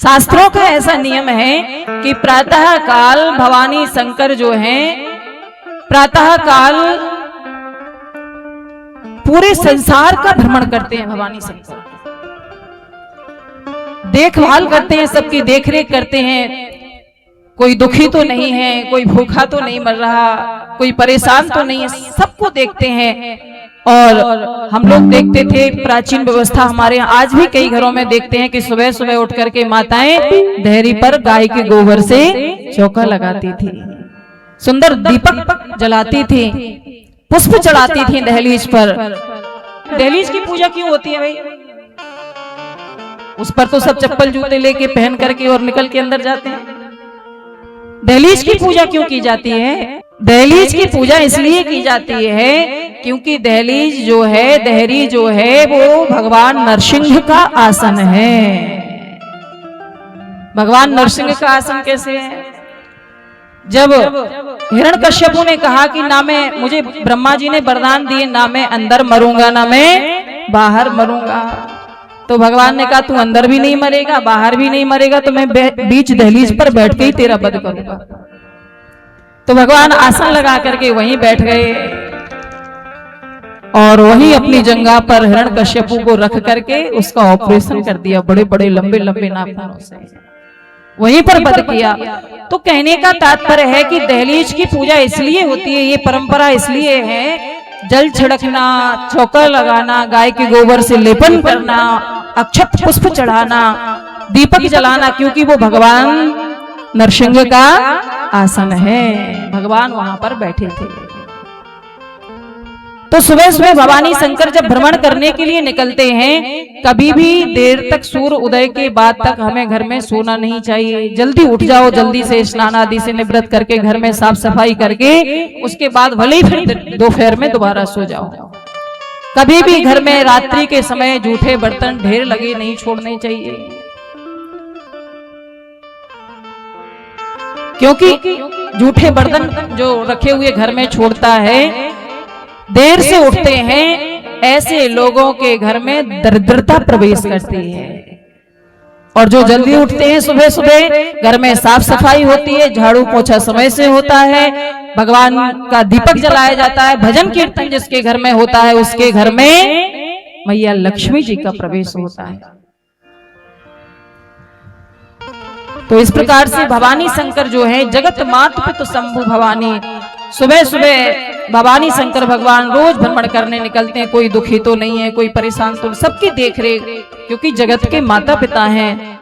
शास्त्रों का ऐसा नियम है कि प्रातः काल भवानी शंकर जो हैं, प्रातः काल पूरे संसार का भ्रमण करते हैं। भवानी शंकर देखभाल करते हैं, सबकी देखरेख करते हैं। कोई दुखी तो नहीं है, कोई भूखा तो नहीं मर रहा, कोई परेशान तो नहीं है, सबको देखते हैं। और हम लोग देखते थे, प्राचीन व्यवस्था हमारे यहाँ आज भी कई घरों में देखते हैं कि सुबह सुबह उठ करके माताएं देहरी पर गाय के गोबर से चौका लगाती थी, सुंदर दीपक जलाती थी, पुष्प चढ़ाती थी दहलीज पर। दहलीज की पूजा क्यों होती है भाई? उस पर तो सब चप्पल जूते लेके पहन करके और निकल के अंदर जाते हैं। दहलीज की पूजा क्यों की जाती है? दहलीज की पूजा इसलिए की जाती है क्योंकि दहलीज जो है, देहरी जो है, वो भगवान नरसिंह का आसन है। भगवान नरसिंह का आसन कैसे है? जब हिरण्यकश्यपु ने कहा कि ना मैं, मुझे ब्रह्मा जी ने वरदान दिए, ना मैं अंदर मरूंगा ना मैं बाहर मरूंगा, तो भगवान ने कहा तू अंदर भी नहीं मरेगा बाहर भी नहीं मरेगा, तो मैं बीच दहलीज पर बैठ के ही तेरा वध करूंगा। तो भगवान आसन लगा करके वहीं बैठ गए और वहीं अपनी जंघा पर हिरण्यकश्यपु को रख करके उसका ऑपरेशन कर दिया, बड़े बड़े लंबे लंबे नाखूनों से वहीं पर वध किया। तो कहने का तात्पर्य है कि दहलीज की पूजा इसलिए होती है, ये परंपरा इसलिए है, जल छिड़कना, चौका लगाना, गाय के गोबर से लेपन करना, अक्षत पुष्प चढ़ाना, दीपक जलाना, क्योंकि वो भगवान नरसिंह का आसन है, भगवान वहां पर बैठे थे। तो सुबह सुबह भवानी शंकर जब भ्रमण करने के लिए निकलते हैं, कभी भी देर तक सूर्य उदय के बाद तक हमें घर में सोना नहीं चाहिए। जल्दी उठ जाओ, जल्दी से स्नान आदि से निवृत्त करके घर में साफ सफाई करके उसके बाद भले ही फिर दोपहर में दोबारा सो जाओ। कभी भी घर में रात्रि के समय जूठे बर्तन ढेर लगे नहीं छोड़ने चाहिए, क्योंकि जूठे बर्तन जो रखे हुए घर में छोड़ता है, देर से उठते हैं, ऐसे लोगों के घर में दरिद्रता प्रवेश करती है। और जो जल्दी उठते हैं, सुबह सुबह घर में साफ सफाई होती है, झाड़ू पोछा समय से होता है, भगवान का दीपक जलाया जाता है, भजन कीर्तन जिसके घर में होता है उसके घर में मैया लक्ष्मी जी का प्रवेश होता है। तो इस प्रकार से भवानी शंकर जो है, जगत मातु पितु शंभु भवानी, सुबह सुबह भवानी शंकर भगवान रोज भ्रमण करने निकलते हैं। कोई दुखी तो नहीं है, कोई परेशान तो, सबकी देख रेख, क्योंकि जगत के माता पिता हैं।